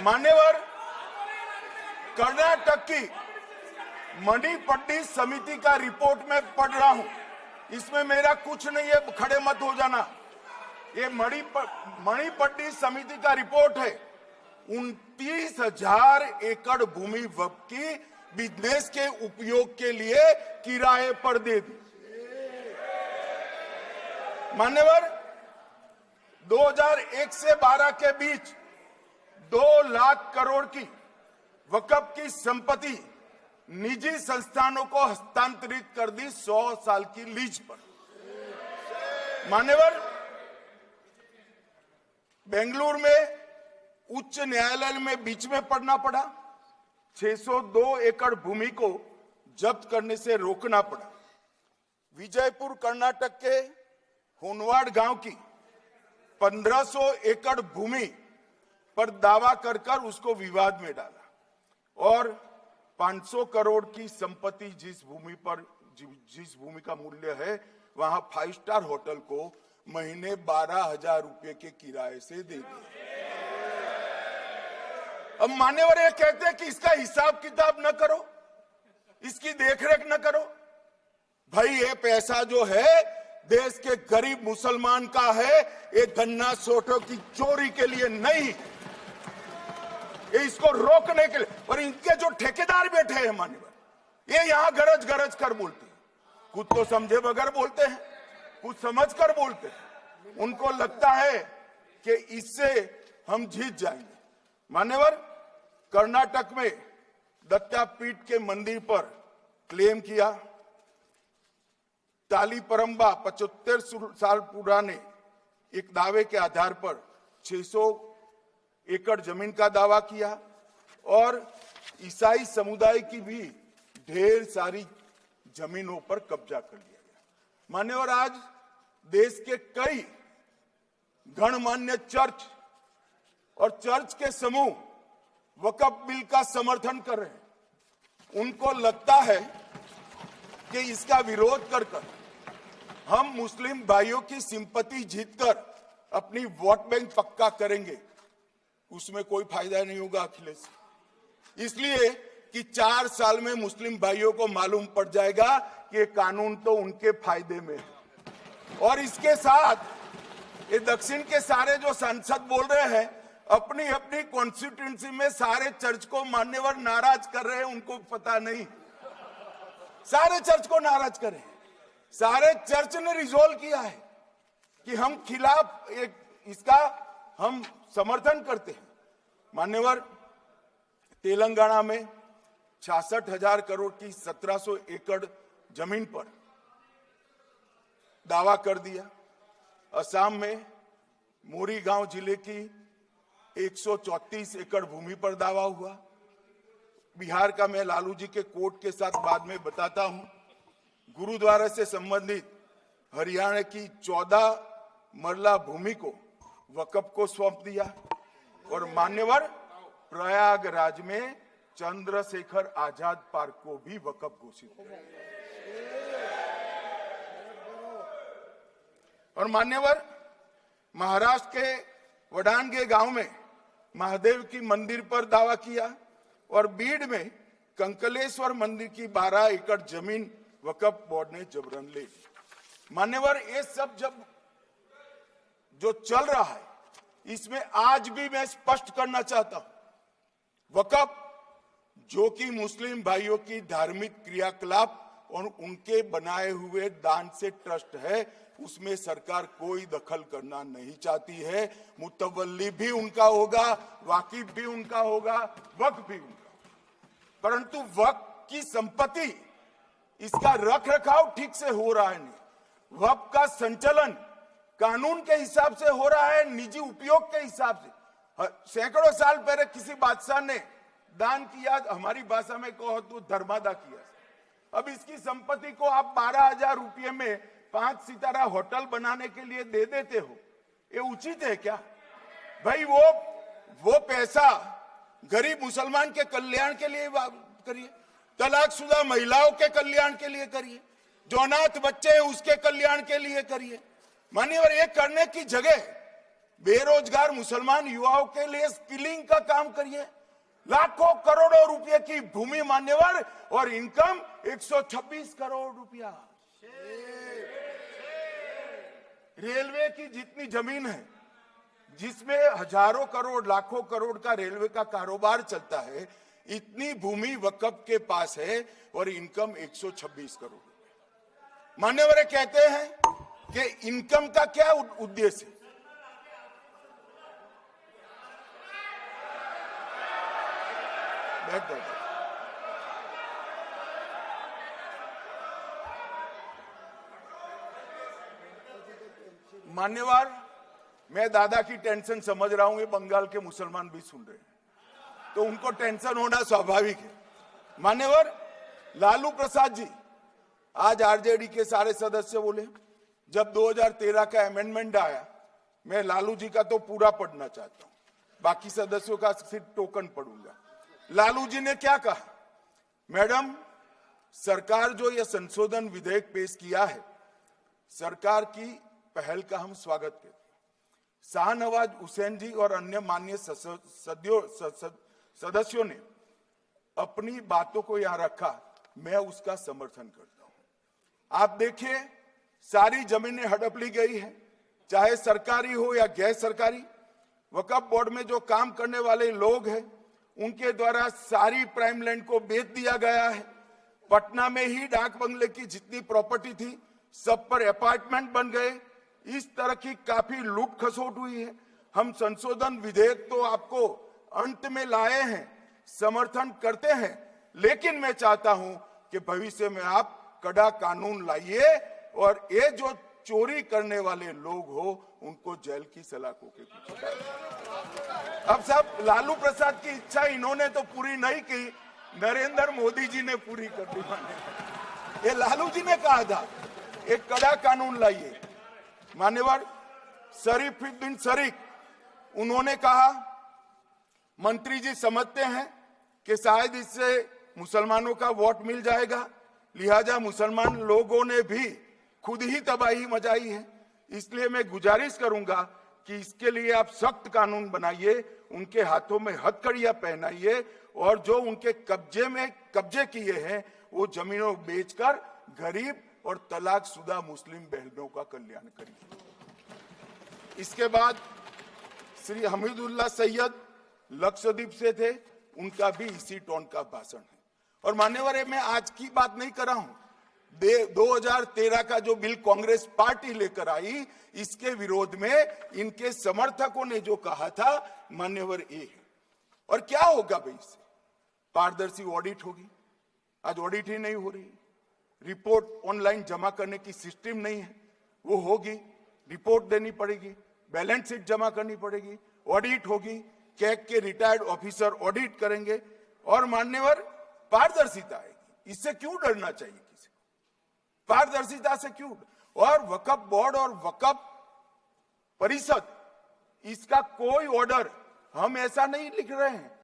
मान्यवर, कर्नाटक की मणिपट्टी समिति का रिपोर्ट मैं पढ़ रहा हूं, इसमें मेरा कुछ नहीं है, खड़े मत हो जाना। ये मणिपट्टी समिति का रिपोर्ट है। 29,000 एकड़ भूमि वक्फ की बिजनेस के उपयोग के लिए किराए पर दे दी। मान्यवर, 2001 से 12 के बीच 2 लाख करोड़ की वक्फ की संपत्ति निजी संस्थानों को हस्तांतरित कर दी 100 साल की लीज पर। मान्यवर, बेंगलुरु में उच्च न्यायालय में बीच में पढ़ना पड़ा, 602 एकड़ भूमि को जब्त करने से रोकना पड़ा। विजयपुर कर्नाटक के होनवाड़ गांव की 1500 एकड़ भूमि पर दावा कर उसको विवाद में डाला और 500 करोड़ की संपत्ति जिस भूमि का मूल्य है वहां 5 स्टार होटल को महीने 12,000 रुपए के किराए से दे दिया। अब मान्यवर ये कहते हैं कि इसका हिसाब किताब न करो, इसकी देखरेख न करो। भाई ये पैसा जो है देश के गरीब मुसलमान का है, ये गन्ना सोटों की चोरी के लिए नहीं, ये इसको रोकने के लिए। और इनके जो ठेकेदार बैठे हैं मान्यवर, ये यहां गरज गरज कर बोलते हैं, खुद तो समझे बगैर बोलते हैं, कुछ समझ कर बोलते हैं। उनको लगता है कि इससे हम जीत जाएंगे। मान्यवर, कर्नाटक में दत्तापीठ के मंदिर पर क्लेम किया, तालीपरंबा 75 साल पुराने एक दावे के आधार पर 600 एकड़ जमीन का दावा किया और ईसाई समुदाय की भी ढेर सारी जमीनों पर कब्जा कर लिया गया। मान्यवर, आज देश के कई गणमान्य चर्च और चर्च के समूह वक्फ बिल का समर्थन कर रहे हैं। उनको लगता है कि इसका विरोध कर हम मुस्लिम भाइयों की सिंपैथी जीतकर अपनी वोट बैंक पक्का करेंगे, उसमें कोई फायदा नहीं होगा अखिलेश। इसलिए कि 4 साल में मुस्लिम भाइयों को मालूम पड़ जाएगा कि ये कानून तो उनके फायदे में है। और इसके साथ ये दक्षिण के सारे जो सांसद बोल रहे हैं, अपनी अपनी कॉन्स्टिट्यूएंसी में सारे चर्च को मान्यवर नाराज कर रहे हैं, उनको पता नहीं, सारे चर्च को नाराज कर रहे हैं। सारे चर्च ने रिजोल्व किया है कि हम खिलाफ इसका हम समर्थन करते हैं। मान्यवर, तेलंगाना में 66,000 करोड़ की 1700 एकड़ जमीन पर दावा कर दिया। असम में मोरीगांव जिले की 134 एकड़ भूमि पर दावा हुआ। बिहार का मैं लालू जी के कोर्ट के साथ बाद में बताता हूं। गुरुद्वारा से संबंधित हरियाणा की 14 मरला भूमि को वक्फ को सौंप दिया। और मान्यवर, प्रयागराज में चंद्रशेखर आजाद पार्क को भी वक्फ घोषित किया। और मान्यवर, महाराष्ट्र के वडानगे गांव में महादेव की मंदिर पर दावा किया और बीड में कंकलेश्वर मंदिर की 12 एकड़ जमीन वक्फ बोर्ड ने जबरन ले ली। मान्यवर, ये सब जब जो चल रहा है, इसमें आज भी मैं स्पष्ट करना चाहता हूं, वक्फ जो कि मुस्लिम भाइयों की धार्मिक क्रियाकलाप और उनके बनाए हुए दान से ट्रस्ट है, उसमें सरकार कोई दखल करना नहीं चाहती है। मुतवल्ली भी उनका होगा, वाकिफ भी उनका होगा, वक्फ भी उनका, परंतु वक्फ की संपत्ति, इसका रख रखाव ठीक से हो रहा है नहीं। वक्फ का संचालन कानून के हिसाब से हो रहा है, निजी उपयोग के हिसाब से। सैकड़ों साल पहले किसी बादशाह ने दान किया, हमारी भाषा में कहो तो धर्मादा किया। अब इसकी संपत्ति को आप 12,000 रुपये में 5 सितारा होटल बनाने के लिए दे देते हो, ये उचित है क्या? भाई वो पैसा गरीब मुसलमान के कल्याण के लिए करिए, तलाकशुदा महिलाओं के कल्याण के लिए करिए, जो अनाथ बच्चे हैं उसके कल्याण के लिए करिए। मानिए, और ये करने की जगह बेरोजगार मुसलमान युवाओं के लिए स्किलिंग का काम करिए। लाखों करोड़ों रुपए की भूमि मान्यवर और इनकम 126 करोड़ रुपया। रेलवे की जितनी जमीन है, जिसमें हजारों करोड़ लाखों करोड़ का रेलवे का कारोबार चलता है, इतनी भूमि वक्फ के पास है और इनकम 126 करोड़। मान्यवर कहते हैं कि इनकम का क्या उद्देश्य है? बैठ जाओ। मान्यवर, मैं दादा की टेंशन समझ रहा हूं, ये बंगाल के मुसलमान भी सुन रहे हैं, तो उनको टेंशन होना स्वाभाविक है। मान्यवर, लालू प्रसाद जी, आज आरजेडी के सारे सदस्य बोले, जब 2013 का अमेंडमेंट आया, मैं लालू जी का तो पूरा पढ़ना चाहता हूं, बाकी सदस्यों का सिर्फ टोकन पढ़ूंगा। लालू जी ने क्या कहा? मैडम, सरकार जो यह संशोधन विधेयक पेश किया है, सरकार की पहल का हम स्वागत करते हैं। शाहनवाज हुसैन जी और अन्य माननीय सदस्यों ने अपनी बातों को यहां रखा, मैं उसका समर्थन करता हूं। आप देखिए, सारी जमीनें हड़प ली गई है, चाहे सरकारी हो या गैर सरकारी। वक्फ बोर्ड में जो काम करने वाले लोग हैं, उनके द्वारा सारी प्राइम लैंड को बेच दिया गया है। पटना में ही डाक बंगले की जितनी प्रॉपर्टी थी, सब पर अपार्टमेंट बन गए। इस तरह की काफी लूट खसोट हुई है। हम संशोधन विधेयक तो आपको अंत में लाए हैं, समर्थन करते हैं, लेकिन मैं चाहता हूं कि भविष्य में आप कड़ा कानून लाइए और ये जो चोरी करने वाले लोग हो, उनको जेल की सलाखों के पीछे डालिए। अब साहब, लालू प्रसाद की इच्छा इन्होंने तो पूरी नहीं की, नरेंद्र मोदी जी ने पूरी कर दी। ये लालू जी ने कहा था, एक कड़ा कानून लाइए। मान्यवर शरीफुद्दीन शरीफ, उन्होंने कहा, मंत्री जी समझते हैं कि शायद इससे मुसलमानों का वोट मिल जाएगा, लिहाजा मुसलमान लोगों ने भी खुद ही तबाही मचाई है, इसलिए मैं गुजारिश करूंगा कि इसके लिए आप सख्त कानून बनाइए, उनके हाथों में हथकड़ियां पहनाइए और जो उनके कब्जे किए हैं, वो जमीनों बेचकर गरीब और तलाकशुदा मुस्लिम बहनों का कल्याण करिए। इसके बाद श्री हमीदुल्लाह सैयद लक्षद्वीप से थे, उनका भी इसी टोन का भाषण है। और मान्यवर, मैं आज की बात नहीं कर रहा हूं, 2013 का जो बिल कांग्रेस पार्टी लेकर आई, इसके विरोध में इनके समर्थकों ने जो कहा था, मान्यवर ये है। और क्या होगा भाई इससे? पारदर्शी ऑडिट होगी। आज ऑडिट ही नहीं हो रही, रिपोर्ट ऑनलाइन जमा करने की सिस्टम नहीं है, वो होगी। रिपोर्ट देनी पड़ेगी, बैलेंस शीट जमा करनी पड़ेगी, ऑडिट होगी, कैग के रिटायर्ड ऑफिसर ऑडिट करेंगे और मान्यवर पारदर्शिता आएगी। इससे क्यों डरना चाहिए किसी को? पारदर्शिता से क्यों? और वक्फ बोर्ड और वक्फ परिषद, इसका कोई ऑर्डर हम ऐसा नहीं लिख रहे हैं